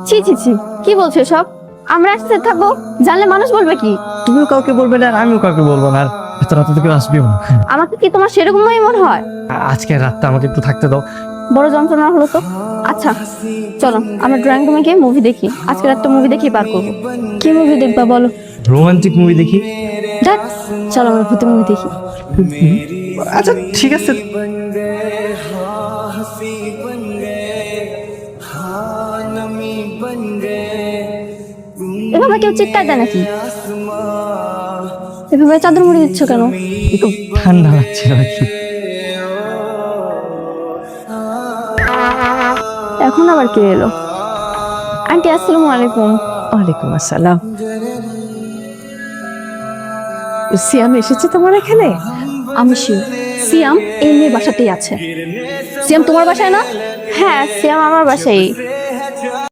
ছি ছি ছি, কি বলছো সব? আমরা একসাথে থাকবো, জানলে মানুষ বলবে কি? তুমিও কাউকে বলবে না আর আমিও কাউকে বলবো না। আর এত রাতে তো কেউ আসবেও না। আমাকে কি তোমার সেরকমই মনে হয়? আজকের রাতটা আমাকে একটু থাকতে দাও। বড় যন্ত্রণা হলো তো। আচ্ছা চলো, আমরা ড্রয়িং রুমে গিয়ে মুভি দেখি। আজকের একটা মুভি দেখি পার করবো। কি মুভি দেখবা বলো? রোমান্টিক মুভি দেখি। দেখ, চলো আমরা ভূতের মুভি দেখি। আচ্ছা ঠিক আছে। এভাবে কেউ চিৎকার দেয় নাকি? এভাবে চাদর মুড়ি দিচ্ছ কেন? একটু ঠান্ডা লাগছিল আর কি। এখন আবার কে এলো? আন্টি আসসালামু আলাইকুম। ওয়ালাইকুম আসসালাম। সিয়াম এসেছে তোমার এখানে? আমি শিওর সিয়াম এই মেয়ের বাসাতেই আছে। সিয়াম তোমার বাসায় না? হ্যাঁ সিয়াম আমার বাসায়।